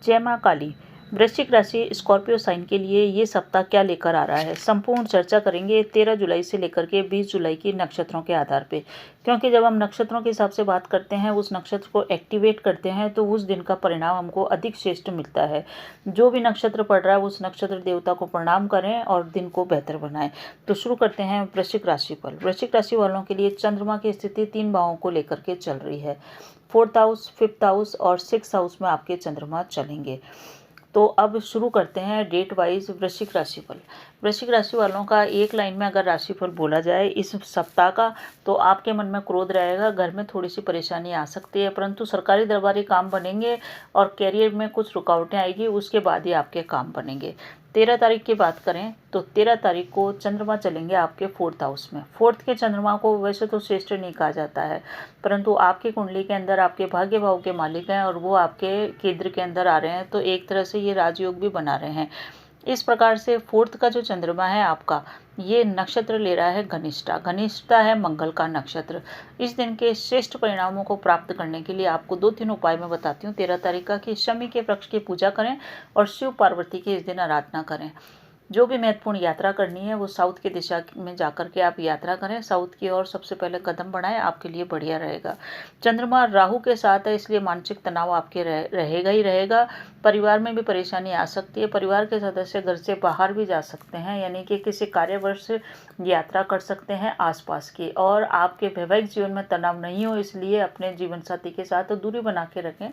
जय माँ काली। वृश्चिक राशि स्कॉर्पियो साइन के लिए ये सप्ताह क्या लेकर आ रहा है, संपूर्ण चर्चा करेंगे 13 जुलाई से लेकर के 20 जुलाई की नक्षत्रों के आधार पे। क्योंकि जब हम नक्षत्रों के हिसाब से बात करते हैं, उस नक्षत्र को एक्टिवेट करते हैं, तो उस दिन का परिणाम हमको अधिक श्रेष्ठ मिलता है। जो भी नक्षत्र पड़ रहा है उस नक्षत्र देवता को प्रणाम करें और दिन को बेहतर बनाएं। तो शुरू करते हैं वृश्चिक राशि पर। वृश्चिक राशि वालों के लिए चंद्रमा की स्थिति 3 भावों को लेकर के चल रही है। 4th हाउस, 5th हाउस और 6th हाउस में आपके चंद्रमा चलेंगे। तो अब शुरू करते हैं डेट वाइज वृश्चिक राशिफल। वृश्चिक राशि वालों का एक लाइन में अगर राशिफल बोला जाए इस सप्ताह का, तो आपके मन में क्रोध रहेगा, घर में थोड़ी सी परेशानी आ सकती है, परंतु सरकारी दरबारी काम बनेंगे और कैरियर में कुछ रुकावटें आएगी, उसके बाद ही आपके काम बनेंगे। 13 तारीख की बात करें तो 13 तारीख को चंद्रमा चलेंगे आपके 4th हाउस में। 4th के चंद्रमा को वैसे तो श्रेष्ठ नहीं कहा जाता है, परंतु आपकी कुंडली के अंदर आपके भाग्य भाव के मालिक हैं और वो आपके केंद्र के अंदर आ रहे हैं, तो एक तरह से ये राजयोग भी बना रहे हैं। इस प्रकार से 4th का जो चंद्रमा है आपका, ये नक्षत्र ले रहा है घनिष्ठा। घनिष्ठा है मंगल का नक्षत्र। इस दिन के श्रेष्ठ परिणामों को प्राप्त करने के लिए आपको 2-3 उपाय मैं बताती हूँ 13 तारीख का, कि शमी के वृक्ष की पूजा करें और शिव पार्वती की इस दिन आराधना करें। जो भी महत्वपूर्ण यात्रा करनी है वो साउथ की दिशा में जाकर के आप यात्रा करें, साउथ की ओर सबसे पहले कदम बढ़ाएं, आपके लिए बढ़िया रहेगा। चंद्रमा राहु के साथ है, इसलिए मानसिक तनाव आपके रहेगा ही रहेगा। परिवार में भी परेशानी आ सकती है, परिवार के सदस्य घर से बाहर भी जा सकते हैं, यानी कि किसी कार्यवश यात्रा कर सकते हैं आसपास की। और आपके वैवाहिक जीवन में तनाव नहीं हो, इसलिए अपने जीवन साथी के साथ दूरी बना के रखें,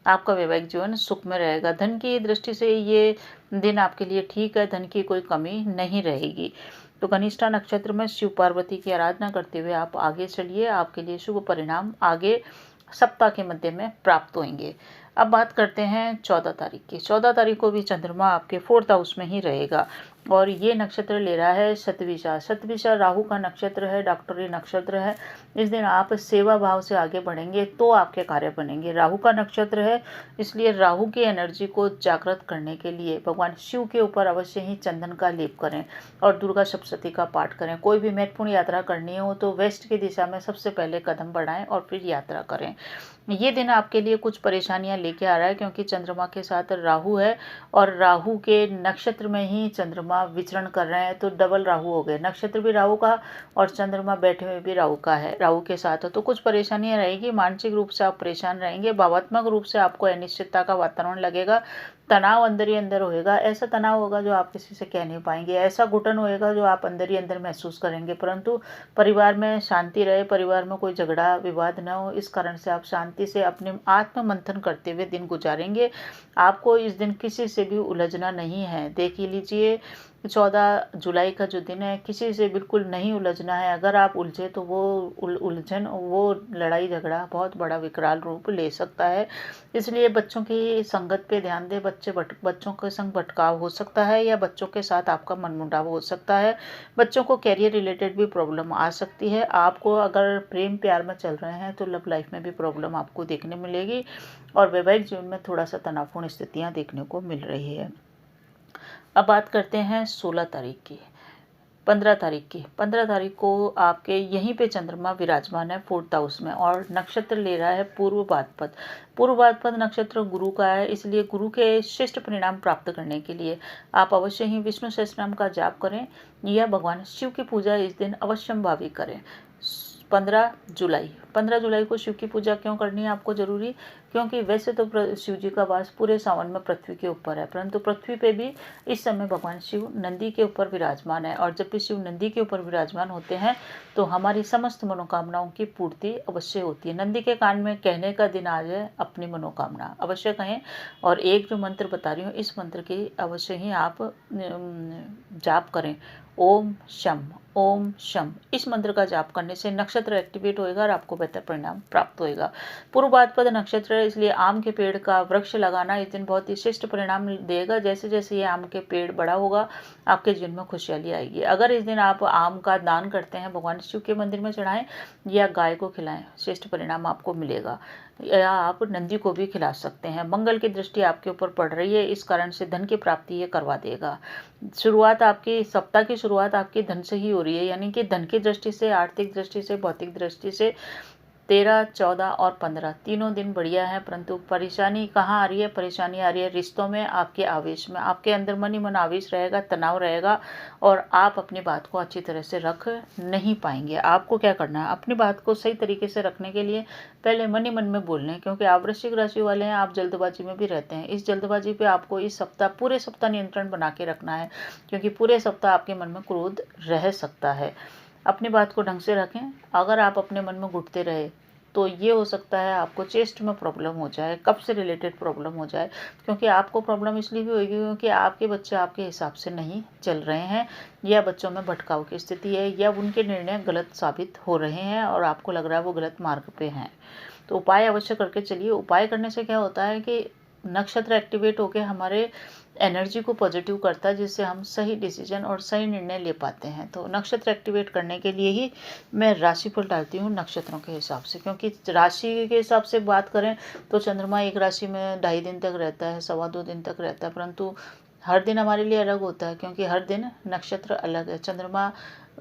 आपका वैवाहिक जीवन सुख में रहेगा। धन की दृष्टि से ये दिन आपके लिए ठीक है, धन की कोई कमी नहीं रहेगी। तो घनिष्ठा नक्षत्र में शिव पार्वती की आराधना करते हुए आप आगे चलिए, आपके लिए शुभ परिणाम आगे सप्ताह के मध्य में प्राप्त होंगे। अब बात करते हैं 14 तारीख की। 14 तारीख को भी चंद्रमा आपके 4th हाउस में ही रहेगा और ये नक्षत्र ले रहा है शतभिषा। शतभिषा राहु का नक्षत्र है, डॉक्टरी नक्षत्र है। इस दिन आप सेवा भाव से आगे बढ़ेंगे तो आपके कार्य बनेंगे। राहु का नक्षत्र है, इसलिए राहु की एनर्जी को जागृत करने के लिए भगवान शिव के ऊपर अवश्य ही चंदन का लेप करें और दुर्गा सप्तशती का पाठ करें। कोई भी महत्वपूर्ण यात्रा करनी हो तो वेस्ट की दिशा में सबसे पहले कदम बढ़ाएं और फिर यात्रा करें। ये दिन आपके लिए कुछ परेशानियां लेके आ रहा है, क्योंकि चंद्रमा के साथ राहु है और राहु के नक्षत्र में ही चंद्रमा विचरण कर रहे हैं, तो डबल राहु हो गए। नक्षत्र भी राहु का और चंद्रमा बैठे हुए भी राहु का है, राहु के साथ। तो कुछ परेशानियां रहेगी, मानसिक रूप से आप परेशान रहेंगे, भावात्मक रूप से आपको अनिश्चितता का वातावरण लगेगा, तनाव अंदर ही अंदर होएगा। ऐसा तनाव होगा जो आप किसी से कह नहीं पाएंगे, ऐसा घुटन होएगा जो आप अंदर ही अंदर महसूस करेंगे। परंतु परिवार में शांति रहे, परिवार में कोई झगड़ा विवाद न हो, इस कारण से आप शांति से अपने आत्म मंथन करते हुए दिन गुजारेंगे। आपको इस दिन किसी से भी उलझना नहीं है। देख लीजिए 14 जुलाई का जो दिन है, किसी से बिल्कुल नहीं उलझना है। अगर आप उलझे तो वो उलझन, वो लड़ाई झगड़ा बहुत बड़ा विकराल रूप ले सकता है। इसलिए बच्चों की संगत पे ध्यान दें। बच्चों के संग भटकाव हो सकता है या बच्चों के साथ आपका मनमुटाव हो सकता है। बच्चों को कैरियर रिलेटेड भी प्रॉब्लम आ सकती है। आपको अगर प्रेम प्यार में चल रहे हैं तो लव लाइफ में भी प्रॉब्लम आपको देखने मिलेगी और वैवाहिक जीवन में थोड़ा सा तनावपूर्ण स्थितियाँ देखने को मिल रही है। अब बात करते हैं 16 तारीख की। 15 तारीख की। 15 तारीख को आपके यहीं पे चंद्रमा विराजमान है 4th हाउस में और नक्षत्र ले रहा है पूर्व भाद्रपद। पूर्व भाद्रपद नक्षत्र गुरु का है, इसलिए गुरु के श्रेष्ठ परिणाम प्राप्त करने के लिए आप अवश्य ही विष्णु सहस्त्रनाम का जाप करें या भगवान शिव की पूजा इस दिन अवश्यंभावी करें। 15 जुलाई को शिव की पूजा क्यों करनी है आपको जरूरी, क्योंकि वैसे तो शिव जी का वास पूरे सावन में पृथ्वी के ऊपर है, परंतु पृथ्वी पे भी इस समय भगवान शिव नंदी के ऊपर विराजमान है और जब भी शिव नंदी के ऊपर विराजमान होते हैं तो हमारी समस्त मनोकामनाओं की पूर्ति अवश्य होती है। नंदी के कान में कहने का दिन आज है, अपनी मनोकामना अवश्य कहें। और एक जो मंत्र बता रही हूँ, इस मंत्र की अवश्य ही आप जाप करें, ओम शम। इस मंत्र का जाप करने से नक्षत्र एक्टिवेट होएगा और आपको बेहतर परिणाम प्राप्त होएगा। पूर्व भाद्रपद नक्षत्र है, इसलिए आम के पेड़ का वृक्ष लगाना इस दिन बहुत ही श्रेष्ठ परिणाम देगा। जैसे जैसे ये आम के पेड़ बड़ा होगा आपके जीवन में खुशहाली आएगी। अगर इस दिन आप आम का दान करते हैं, भगवान शिव के मंदिर में चढ़ाएं या गाय को खिलाएं, श्रेष्ठ परिणाम आपको मिलेगा। या आप नंदी को भी खिला सकते हैं। मंगल की दृष्टि आपके ऊपर पड़ रही है, इस कारण से धन की प्राप्ति ये करवा देगा। शुरुआत आपकी सप्ताह की शुरुआत आपकी धन से ही हो रही है, यानी कि धन की दृष्टि से, आर्थिक दृष्टि से, भौतिक दृष्टि से 13, 14 और 15 तीनों दिन बढ़िया है, परंतु परेशानी कहाँ आ रही है? परेशानी आ रही है रिश्तों में, आपके आवेश में। आपके अंदर मन ही मन आवेश रहेगा, तनाव रहेगा और आप अपनी बात को अच्छी तरह से रख नहीं पाएंगे। आपको क्या करना है? अपनी बात को सही तरीके से रखने के लिए पहले मन ही मन में बोलना है, क्योंकि आप वृश्चिक राशि वाले हैं, आप जल्दबाजी में भी रहते हैं। इस जल्दबाजी पे आपको इस सप्ताह, पूरे सप्ताह नियंत्रण बना के रखना है, क्योंकि पूरे सप्ताह आपके मन में क्रोध रह सकता है। अपनी बात को ढंग से रखें। अगर आप अपने मन में घुटते रहे तो ये हो सकता है आपको चेस्ट में प्रॉब्लम हो जाए, कफ से रिलेटेड प्रॉब्लम हो जाए, क्योंकि आपको प्रॉब्लम इसलिए भी होगी क्योंकि आपके बच्चे आपके हिसाब से नहीं चल रहे हैं, या बच्चों में भटकाव की स्थिति है, या उनके निर्णय गलत साबित हो रहे हैं और आपको लग रहा है वो गलत मार्ग पे हैं। तो उपाय अवश्य करके चलिए। उपाय करने से क्या होता है कि नक्षत्र एक्टिवेट होकर हमारे एनर्जी को पॉजिटिव करता है, जिससे हम सही डिसीजन और सही निर्णय ले पाते हैं। तो नक्षत्र एक्टिवेट करने के लिए ही मैं राशिफल डालती हूँ नक्षत्रों के हिसाब से, क्योंकि राशि के हिसाब से बात करें तो चंद्रमा एक राशि में 2.5 दिन तक रहता है, 2.25 दिन तक रहता है, परंतु हर दिन हमारे लिए अलग होता है, क्योंकि हर दिन नक्षत्र अलग है। चंद्रमा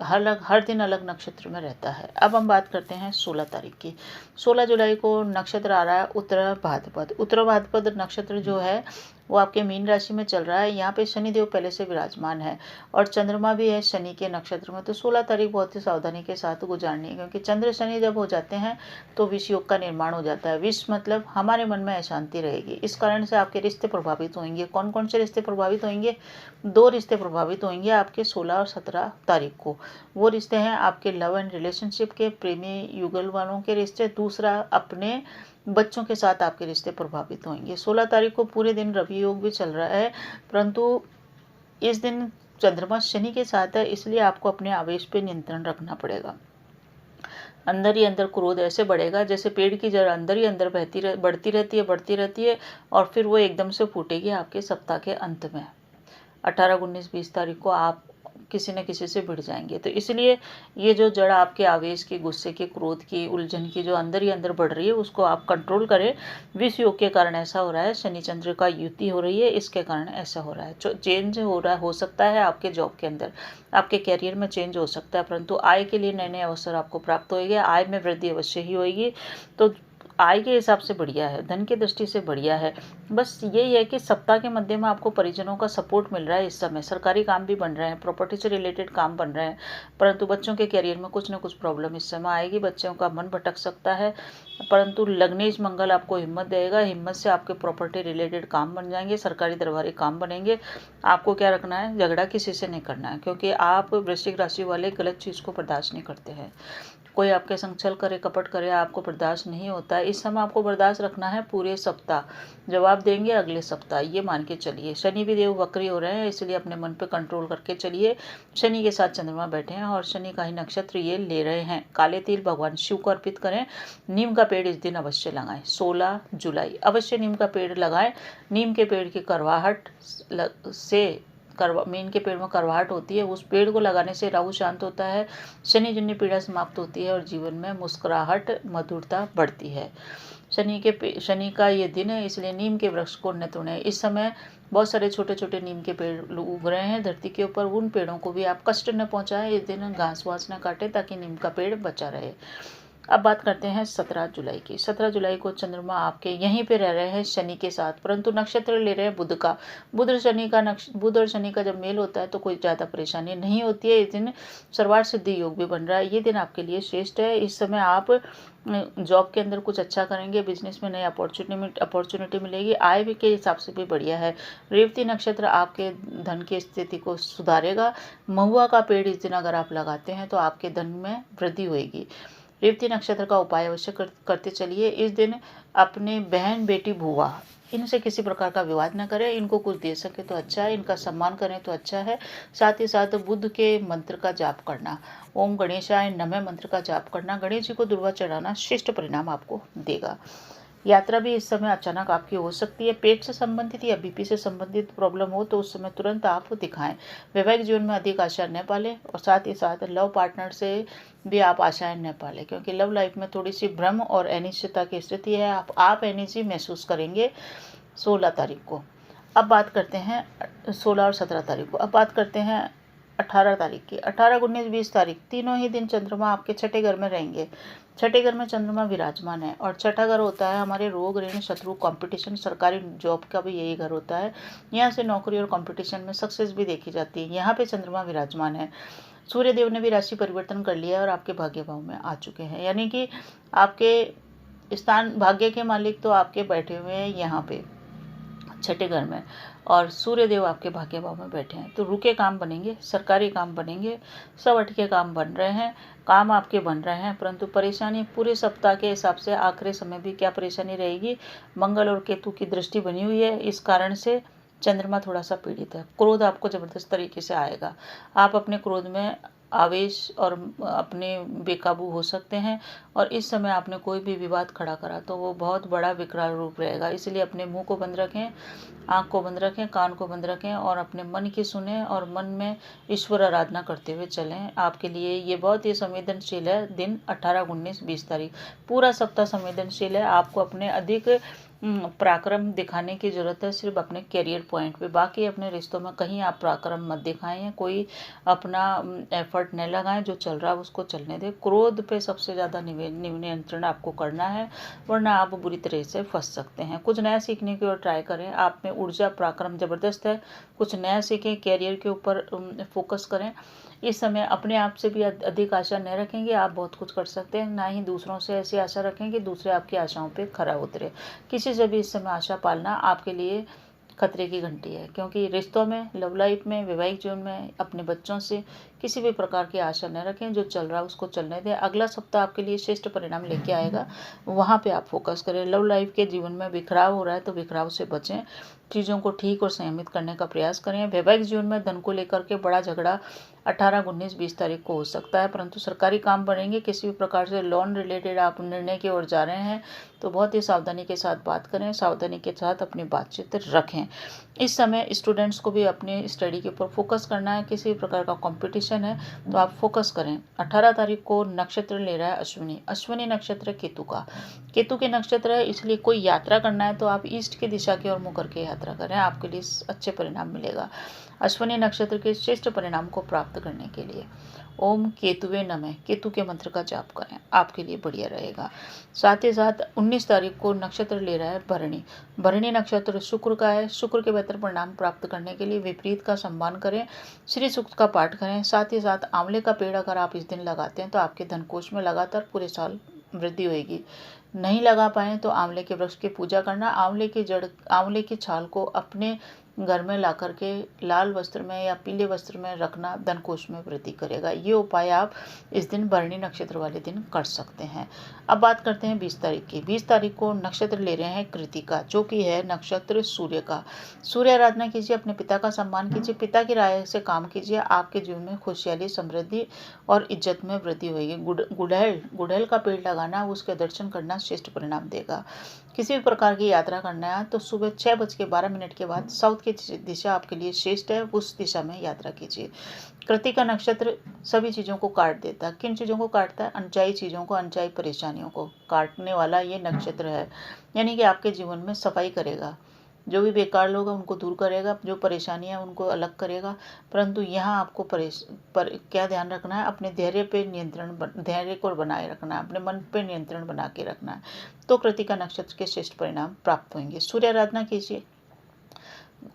हर दिन अलग नक्षत्र में रहता है। अब हम बात करते हैं 16 तारीख की। 16 जुलाई को नक्षत्र आ रहा है उत्तरा भाद्रपद। उत्तरा भाद्रपद नक्षत्र जो है वो आपके मीन राशि में चल रहा है। यहाँ पे शनिदेव पहले से विराजमान है और चंद्रमा भी है शनि के नक्षत्र में। तो 16 तारीख बहुत ही सावधानी के साथ गुजारनी है, क्योंकि चंद्र शनि जब हो जाते हैं तो विष योग का निर्माण हो जाता है। विष मतलब हमारे मन में अशांति रहेगी, इस कारण से आपके रिश्ते प्रभावित होंगे। कौन कौन से रिश्ते प्रभावित होंगे? 2 रिश्ते प्रभावित होंगे आपके 16 और 17 तारीख को। वो रिश्ते हैं आपके लव एंड रिलेशनशिप के, प्रेमी युगल वालों के रिश्ते। दूसरा, अपने बच्चों के साथ आपके रिश्ते प्रभावित होंगे। 16 तारीख को पूरे दिन रवि योग भी चल रहा है, परंतु इस दिन चंद्रमा शनि के साथ है, इसलिए आपको अपने आवेश पे नियंत्रण रखना पड़ेगा। अंदर ही अंदर क्रोध ऐसे बढ़ेगा जैसे पेड़ की जड़ अंदर ही अंदर बढ़ती रहती है और फिर वो एकदम से फूटेगी आपके सप्ताह के अंत में। 18, 19, 20 तारीख को आप किसी न किसी से भिड़ जाएंगे। तो इसलिए ये जो जड़ आपके आवेश की, गुस्से की, क्रोध की, उलझन की जो अंदर ही अंदर बढ़ रही है, उसको आप कंट्रोल करें। विष योग के कारण ऐसा हो रहा है, शनि चंद्र का युति हो रही है, इसके कारण ऐसा हो रहा है। चेंज हो सकता है आपके जॉब के अंदर, आपके कैरियर में चेंज हो सकता है, परंतु आय के लिए नए नए अवसर आपको प्राप्त होंगे। आय में वृद्धि अवश्य ही होगी। तो आय के हिसाब से बढ़िया है, धन की दृष्टि से बढ़िया है। बस यही है कि सप्ताह के मध्य में आपको परिजनों का सपोर्ट मिल रहा है। इस समय सरकारी काम भी बन रहे हैं, प्रॉपर्टी से रिलेटेड काम बन रहे हैं, परंतु बच्चों के करियर में कुछ न कुछ प्रॉब्लम इस समय आएगी। बच्चों का मन भटक सकता है, परंतु लग्नेश मंगल आपको हिम्मत देगा। हिम्मत से आपके प्रॉपर्टी रिलेटेड काम बन जाएंगे, सरकारी दरबारी काम बनेंगे। आपको क्या रखना है? झगड़ा किसी से नहीं करना है, क्योंकि आप वृश्चिक राशि वाले गलत चीज़ को बर्दाश्त नहीं करते हैं। कोई आपके संग छल करे, कपट करे, आपको बर्दाश्त नहीं होता है। इस समय आपको बर्दाश्त रखना है पूरे सप्ताह, जवाब देंगे अगले सप्ताह, ये मान के चलिए। शनि भी देव वक्री हो रहे हैं, इसलिए अपने मन पे कंट्रोल करके चलिए। शनि के साथ चंद्रमा बैठे हैं और शनि का ही नक्षत्र ये ले रहे हैं। काले तिल भगवान शिव को अर्पित करें। नीम का पेड़ इस दिन अवश्य लगाएं। 16 जुलाई अवश्य नीम का पेड़ लगाएं। नीम के पेड़ की करवाहट से नीम के पेड़ में करवाहट होती है, उस पेड़ को लगाने से राहु शांत होता है, शनि जन्य पीड़ा समाप्त होती है और जीवन में मुस्कुराहट, मधुरता बढ़ती है। शनि का ये दिन है, इसलिए नीम के वृक्ष को न तोड़ें। इस समय बहुत सारे छोटे छोटे नीम के पेड़ उग रहे हैं धरती के ऊपर, उन पेड़ों को भी आप कष्ट न पहुंचाएं। इस दिन घास वास न काटें ताकि नीम का पेड़ बचा रहे। अब बात करते हैं 17 जुलाई की। 17 जुलाई को चंद्रमा आपके यहीं पे रह रहे हैं शनि के साथ, परंतु नक्षत्र ले रहे हैं बुध का। बुध और शनि का जब मेल होता है तो कोई ज़्यादा परेशानी नहीं होती है। इस दिन सर्वार्थ सिद्धि योग भी बन रहा है। ये दिन आपके लिए श्रेष्ठ है। इस समय आप जॉब के अंदर कुछ अच्छा करेंगे, बिजनेस में नई अपॉर्चुनिटी मिलेगी, आय भी के हिसाब से भी बढ़िया है। रेवती नक्षत्र आपके धन की स्थिति को सुधारेगा। महुआ का पेड़ इस दिन अगर आप लगाते हैं तो आपके धन में वृद्धि होगी। रेवती नक्षत्र का उपाय अवश्य करते चलिए। इस दिन अपने बहन, बेटी, बुआ, इनसे किसी प्रकार का विवाद न करें। इनको कुछ दे सके तो अच्छा है, इनका सम्मान करें तो अच्छा है। साथ ही साथ बुद्ध के मंत्र का जाप करना, ओम गणेशाय नमः मंत्र का जाप करना, गणेश जी को दुर्वा चढ़ाना श्रेष्ठ परिणाम आपको देगा। यात्रा भी इस समय अचानक आपकी हो सकती है। पेट से संबंधित या बीपी से संबंधित प्रॉब्लम हो तो उस समय तुरंत आप दिखाएं। वैवाहिक जीवन में अधिक आशा न पालें और साथ ही साथ लव पार्टनर से भी आप आशाएं न पालें, क्योंकि लव लाइफ में थोड़ी सी भ्रम और अनिश्चितता की स्थिति है। आप एनर्जी महसूस करेंगे 16 तारीख को। अब बात करते हैं 16 और 17 तारीख को। अब बात करते हैं 18 तारीख की, 18, 19, 20 तारीख तीनों ही दिन चंद्रमा आपके छठे घर में रहेंगे। छठे घर में चंद्रमा विराजमान है और छठा घर होता है हमारे रोग, ऋण, शत्रु, कंपटीशन। सरकारी जॉब का भी यही घर होता है। यहाँ से नौकरी और कंपटीशन में सक्सेस भी देखी जाती है। यहाँ पे चंद्रमा विराजमान है। सूर्य देव ने भी राशि परिवर्तन कर लिया है और आपके भाग्य भाव में आ चुके हैं, यानी कि आपके स्थान भाग्य के मालिक तो आपके बैठे हुए हैं यहाँ पे छठे घर में, और सूर्य देव आपके भाग्य भाव में बैठे हैं। तो रुके काम बनेंगे, सरकारी काम बनेंगे, सब अटके काम बन रहे हैं, काम आपके बन रहे हैं। परंतु परेशानी पूरे सप्ताह के हिसाब से आखिरी समय भी क्या परेशानी रहेगी, मंगल और केतु की दृष्टि बनी हुई है, इस कारण से चंद्रमा थोड़ा सा पीड़ित है। क्रोध आपको जबरदस्त तरीके से आएगा। आप अपने क्रोध में आवेश और अपने बेकाबू हो सकते हैं, और इस समय आपने कोई भी विवाद खड़ा करा तो वो बहुत बड़ा विकराल रूप रहेगा। इसलिए अपने मुंह को बंद रखें, आँख को बंद रखें, कान को बंद रखें और अपने मन की सुने और मन में ईश्वर आराधना करते हुए चलें। आपके लिए ये बहुत ही संवेदनशील है दिन 18, 19, 20 तारीख। पूरा सप्ताह संवेदनशील है। आपको अपने अधिक पराक्रम दिखाने की ज़रूरत है सिर्फ अपने करियर पॉइंट पे। बाकी अपने रिश्तों में कहीं आप पराक्रम मत दिखाएं, कोई अपना एफर्ट न लगाएं। जो चल रहा है उसको चलने दें। क्रोध पे सबसे ज़्यादा नियंत्रण आपको करना है, वरना आप बुरी तरह से फंस सकते हैं। कुछ नया सीखने की ओर ट्राई करें। आप में ऊर्जा पराक्रम ज़बरदस्त है। कुछ नया सीखें, कैरियर के ऊपर फोकस करें। इस समय अपने आप से भी अधिक आशा न रखेंगे। आप बहुत कुछ कर सकते हैं, ना ही दूसरों से ऐसी आशा रखें कि दूसरे आपकी आशाओं पे खरा उतरे। किसी से भी इस समय आशा पालना आपके लिए खतरे की घंटी है, क्योंकि रिश्तों में, लव लाइफ में, वैवाहिक जीवन में अपने बच्चों से किसी भी प्रकार की आशा न रखें। जो चल रहा है उसको चलने दें। अगला सप्ताह आपके लिए श्रेष्ठ परिणाम लेके आएगा, वहाँ पे आप फोकस करें। लव लाइफ के जीवन में बिखराव हो रहा है तो बिखराव से बचें। चीज़ों को ठीक और संयमित करने का प्रयास करें। वैवाहिक जीवन में धन को लेकर के बड़ा झगड़ा 18, 19, 20 तारीख को हो सकता है, परंतु सरकारी काम बनेंगे। किसी भी प्रकार से लोन रिलेटेड आप निर्णय की ओर जा रहे हैं तो बहुत ही सावधानी के साथ बात करें, सावधानी के साथ अपनी बातचीत रखें। इस समय स्टूडेंट्स को भी अपने स्टडी के ऊपर फोकस करना है। किसी भी प्रकार का कंपटीशन है तो आप फोकस करें। 18 तारीख को नक्षत्र ले रहा है अश्विनी। अश्विनी नक्षत्र केतु का, केतु के नक्षत्र है, इसलिए कोई यात्रा करना है तो आप ईस्ट की दिशा की ओर मुँह करके यात्रा करें, आपके लिए अच्छे परिणाम मिलेगा। अश्विनी नक्षत्र के श्रेष्ठ परिणाम को प्राप्त करने के लिए ओम केतुवे नमः, केतु के मंत्र का जाप करें, आपके लिए बढ़िया रहेगा। साथ ही साथ 19 तारीख को नक्षत्र ले रहा है भरणी। भरणी नक्षत्र शुक्र का है। शुक्र के बेहतर परिणाम प्राप्त करने के लिए विपरीत का सम्मान करें, श्री सूक्त का पाठ करें। साथ ही साथ आंवले का पेड़ अगर आप इस दिन लगाते हैं तो आपके धनकोष में लगातार पूरे साल वृद्धि होगी। नहीं लगा पाए तो आंवले के वृक्ष की पूजा करना। आंवले की जड़, आंवले की छाल को अपने घर में ला करके लाल वस्त्र में या पीले वस्त्र में रखना धनकोष में वृद्धि करेगा। ये उपाय आप इस दिन भरणी नक्षत्र वाले दिन कर सकते हैं। अब बात करते हैं 20 तारीख की। 20 तारीख को नक्षत्र ले रहे हैं कृतिका, जो कि है नक्षत्र सूर्य का। सूर्य आराधना कीजिए, अपने पिता का सम्मान कीजिए, पिता की राय से काम कीजिए। आपके जीवन में खुशहाली, समृद्धि और इज्जत में वृद्धि होगी। गुड़हल का पेड़ लगाना, उसके दर्शन करना श्रेष्ठ परिणाम देगा। किसी भी प्रकार की यात्रा करना है तो सुबह 6:12 के बाद साउथ की दिशा आपके लिए श्रेष्ठ है, उस दिशा में यात्रा कीजिए। कृतिका नक्षत्र सभी चीज़ों को काट देता है। किन चीज़ों को काटता है? अनचाही चीज़ों को, अनचाही परेशानियों को काटने वाला ये नक्षत्र है। यानी कि आपके जीवन में सफाई करेगा, जो भी बेकार लोग हैं उनको दूर करेगा, जो परेशानियां उनको अलग करेगा। परंतु यहाँ आपको क्या ध्यान रखना है? अपने धैर्य को बनाए रखना है, अपने मन पे नियंत्रण बना के रखना है, तो कृतिका नक्षत्र के श्रेष्ठ परिणाम प्राप्त होंगे। सूर्य आराधना कीजिए,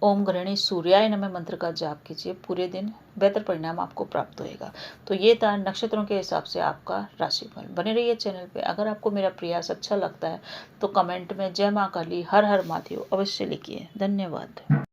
ओम गृहिणी सूर्याय नमः मंत्र का जाप कीजिए, पूरे दिन बेहतर परिणाम आपको प्राप्त होएगा। तो ये था नक्षत्रों के हिसाब से आपका राशिफल। बने रहिए चैनल पे। अगर आपको मेरा प्रयास अच्छा लगता है तो कमेंट में जय माँ काली, हर हर महादेव अवश्य लिखिए। धन्यवाद।